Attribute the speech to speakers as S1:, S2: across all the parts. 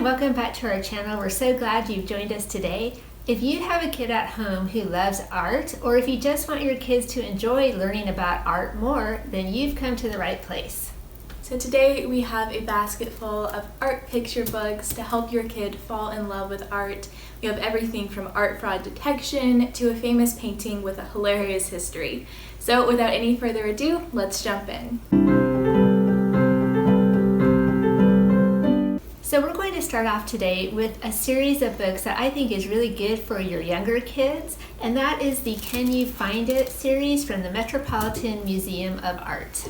S1: and welcome back to our channel. We're so glad you've joined us today. If you have a kid at home who loves art, or if you just want your kids to enjoy learning about art more, then you've come to the right place.
S2: So today we have a basket full of art picture books to help your kid fall in love with art. We have everything from art fraud detection to a famous painting with a hilarious history. So without any further ado, let's jump in.
S1: So we're going to start off today with a series of books that I think is really good for your younger kids, and that is the Can You Find It series from the Metropolitan Museum of Art.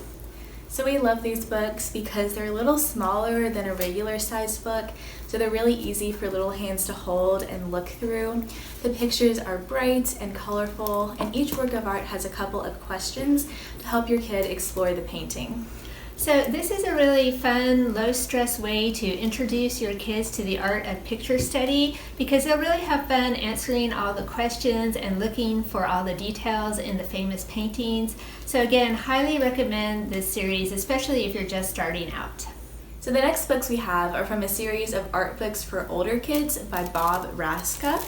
S2: So we love these books because they're a little smaller than a regular sized book, so they're really easy for little hands to hold and look through. The pictures are bright and colorful, and each work of art has a couple of questions to help your kid explore the painting.
S1: So this is a really fun, low-stress way to introduce your kids to the art of picture study because they'll really have fun answering all the questions and looking for all the details in the famous paintings. So again, highly recommend this series, especially if you're just starting out.
S2: So the next books we have are from a series of art books for older kids by Bob Raska.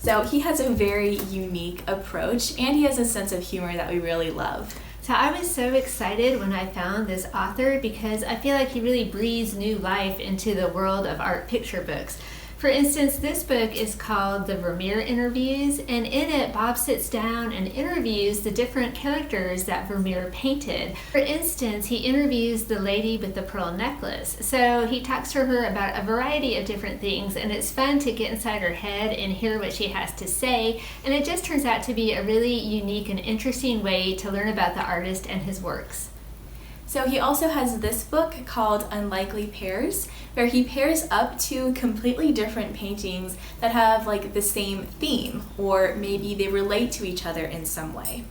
S2: So he has a very unique approach and he has a sense of humor that we really love.
S1: So I was so excited when I found this author because I feel like he really breathes new life into the world of art picture books. For instance, this book is called the Vermeer Interviews, and in it Bob sits down and interviews the different characters that Vermeer painted. For instance, he interviews the lady with the pearl necklace. So he talks to her about a variety of different things, and it's fun to get inside her head and hear what she has to say, and it just turns out to be a really unique and interesting way to learn about the artist and his works.
S2: So he also has this book called Unlikely Pairs, where he pairs up two completely different paintings that have like the same theme, or maybe they relate to each other in some way.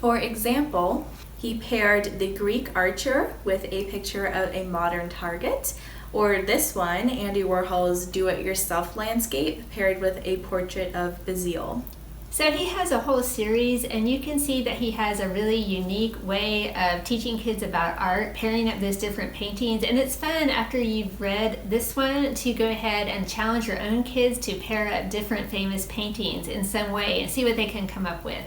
S2: For example, he paired the Greek archer with a picture of a modern target, or this one, Andy Warhol's do-it-yourself landscape paired with a portrait of Basile.
S1: So he has a whole series, and you can see that he has a really unique way of teaching kids about art, pairing up those different paintings, and it's fun after you've read this one to go ahead and challenge your own kids to pair up different famous paintings in some way and see what they can come up with.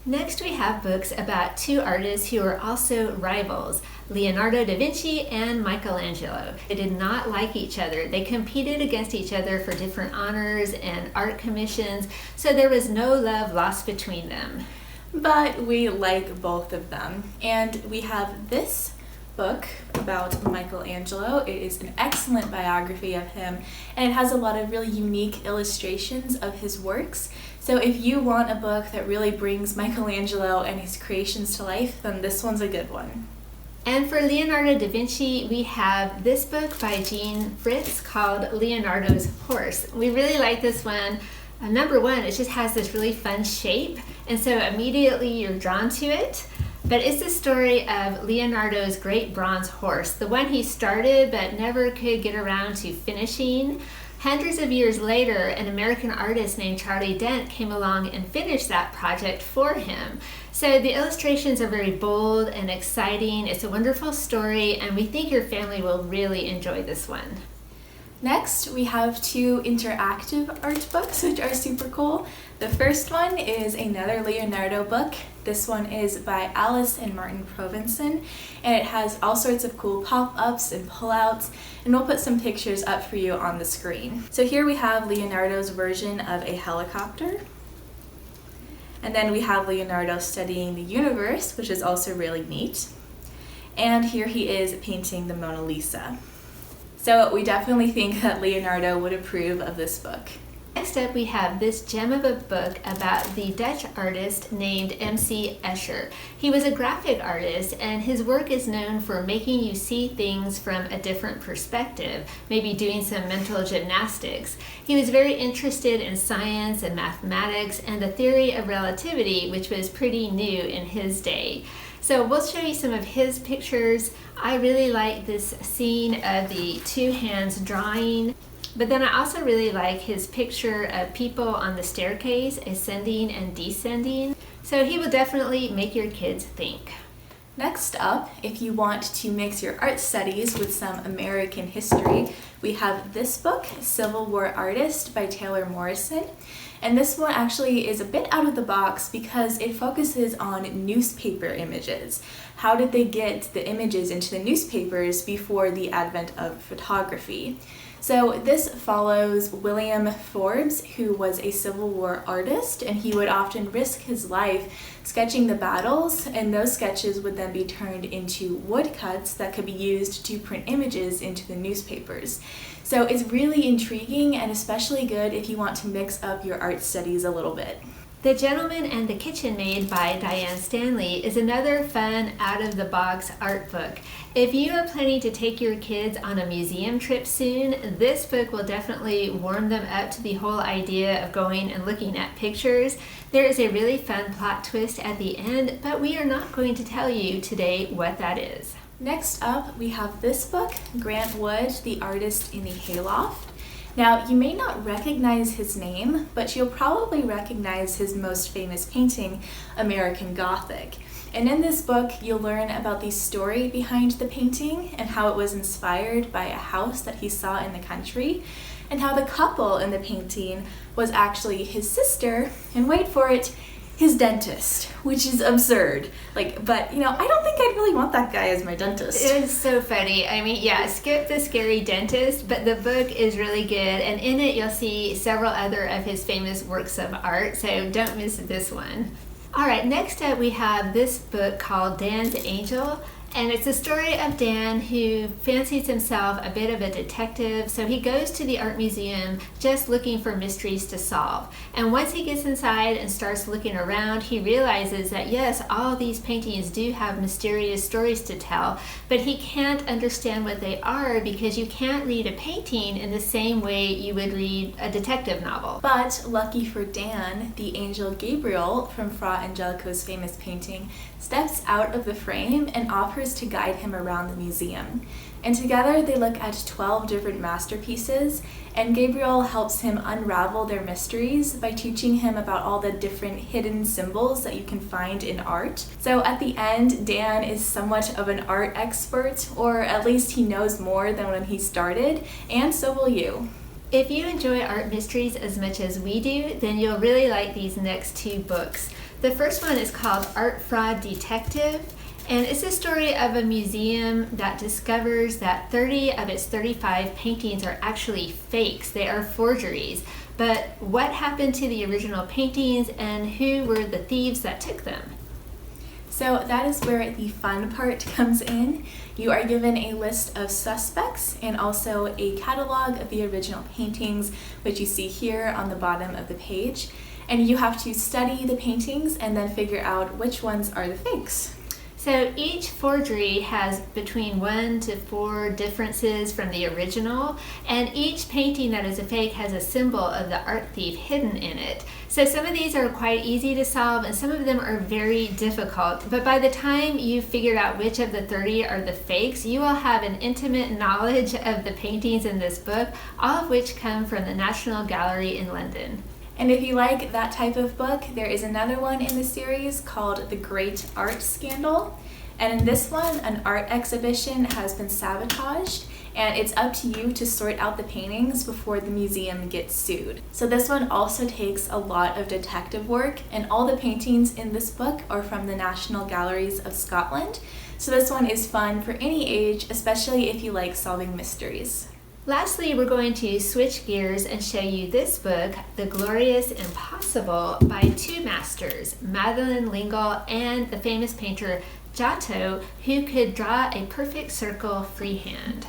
S1: Next we have books about two artists who are also rivals, Leonardo da Vinci and Michelangelo. They did not like each other. They competed against each other for different honors and art commissions, so there was no love lost between them.
S2: But we like both of them. And we have this book about Michelangelo. It is an excellent biography of him, and it has a lot of really unique illustrations of his works. So if you want a book that really brings Michelangelo and his creations to life, then this one's a good one.
S1: And for Leonardo da Vinci, we have this book by Jean Fritz called Leonardo's Horse. We really like this one. Number one, it just has this really fun shape, and so immediately you're drawn to it. But it's the story of Leonardo's great bronze horse, the one he started but never could get around to finishing. Hundreds of years later, an American artist named Charlie Dent came along and finished that project for him. So the illustrations are very bold and exciting. It's a wonderful story, and we think your family will really enjoy this one.
S2: Next, we have two interactive art books, which are super cool. The first one is another Leonardo book. This one is by Alice and Martin Provenson, and it has all sorts of cool pop-ups and pull-outs, and we'll put some pictures up for you on the screen. So here we have Leonardo's version of a helicopter. And then we have Leonardo studying the universe, which is also really neat. And here he is painting the Mona Lisa. So we definitely think that Leonardo would approve of this book.
S1: Next up, we have this gem of a book about the Dutch artist named M.C. Escher. He was a graphic artist, and his work is known for making you see things from a different perspective, maybe doing some mental gymnastics. He was very interested in science and mathematics and the theory of relativity, which was pretty new in his day. So we'll show you some of his pictures. I really like this scene of the two hands drawing. But then I also really like his picture of people on the staircase ascending and descending. So he will definitely make your kids think.
S2: Next up, if you want to mix your art studies with some American history, we have this book, Civil War Artist by Taylor Morrison. And this one actually is a bit out of the box because it focuses on newspaper images. How did they get the images into the newspapers before the advent of photography? So this follows William Forbes, who was a Civil War artist, and he would often risk his life sketching the battles, and those sketches would then be turned into woodcuts that could be used to print images into the newspapers. So it's really intriguing and especially good if you want to mix up your art studies a little bit.
S1: The Gentleman and the Kitchen Maid by Diane Stanley is another fun, out-of-the-box art book. If you are planning to take your kids on a museum trip soon, this book will definitely warm them up to the whole idea of going and looking at pictures. There is a really fun plot twist at the end, but we are not going to tell you today what that is.
S2: Next up, we have this book, Grant Wood, The Artist in the Hayloft. Now, you may not recognize his name, but you'll probably recognize his most famous painting, American Gothic. And in this book, you'll learn about the story behind the painting and how it was inspired by a house that he saw in the country, and how the couple in the painting was actually his sister, and wait for it, his dentist, which is absurd. But I don't think I'd really want that guy as my dentist.
S1: It's so funny. I mean, yeah, skip the scary dentist, but the book is really good, and in it you'll see several other of his famous works of art, so don't miss this one. All right, next up we have this book called Dan's Angel. And it's the story of Dan, who fancies himself a bit of a detective, so he goes to the art museum just looking for mysteries to solve. And once he gets inside and starts looking around, he realizes that yes, all these paintings do have mysterious stories to tell, but he can't understand what they are because you can't read a painting in the same way you would read a detective novel.
S2: But lucky for Dan, the angel Gabriel from Fra Angelico's famous painting steps out of the frame and offers to guide him around the museum. And together they look at 12 different masterpieces, and Gabriel helps him unravel their mysteries by teaching him about all the different hidden symbols that you can find in art. So at the end, Dan is somewhat of an art expert, or at least he knows more than when he started, and so will you.
S1: If you enjoy art mysteries as much as we do, then you'll really like these next two books. The first one is called Art Fraud Detective, and it's a story of a museum that discovers that 30 of its 35 paintings are actually fakes. They are forgeries. But what happened to the original paintings, and who were the thieves that took them?
S2: So that is where the fun part comes in. You are given a list of suspects and also a catalog of the original paintings, which you see here on the bottom of the page. And you have to study the paintings and then figure out which ones are the fakes.
S1: So each forgery has between 1 to 4 differences from the original, and each painting that is a fake has a symbol of the art thief hidden in it. So some of these are quite easy to solve and some of them are very difficult, but by the time you've figured out which of the 30 are the fakes, you will have an intimate knowledge of the paintings in this book, all of which come from the National Gallery in London.
S2: And if you like that type of book, there is another one in the series called The Great Art Scandal. And in this one, an art exhibition has been sabotaged, and it's up to you to sort out the paintings before the museum gets sued. So this one also takes a lot of detective work, and all the paintings in this book are from the National Galleries of Scotland. So this one is fun for any age, especially if you like solving mysteries.
S1: Lastly, we're going to switch gears and show you this book, The Glorious Impossible, by two masters, Madeleine L'Engle and the famous painter Giotto, who could draw a perfect circle freehand.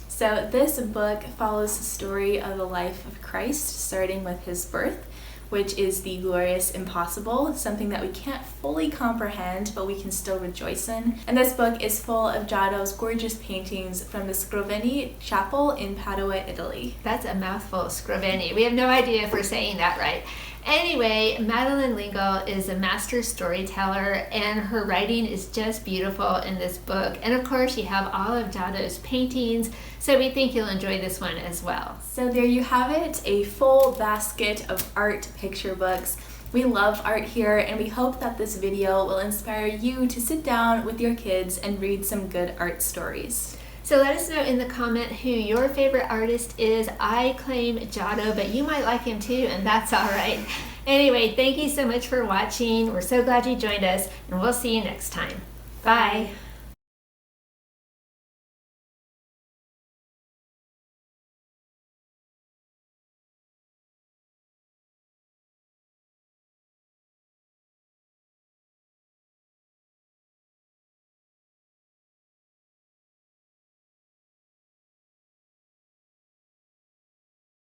S2: So this book follows the story of the life of Christ, starting with his birth, which is the glorious impossible, something that we can't fully comprehend, but we can still rejoice in. And this book is full of Giotto's gorgeous paintings from the Scrovegni Chapel in Padua, Italy.
S1: That's a mouthful, Scrovegni. We have no idea if we're saying that right. Anyway, Madeleine L'Engle is a master storyteller, and her writing is just beautiful in this book. And of course, you have all of Giotto's paintings, so we think you'll enjoy this one as well.
S2: So there you have it, a full basket of art picture books. We love art here, and we hope that this video will inspire you to sit down with your kids and read some good art stories.
S1: So let us know in the comment who your favorite artist is. I claim Giotto, but you might like him too, and that's all right. Anyway, thank you so much for watching. We're so glad you joined us, and we'll see you next time. Bye.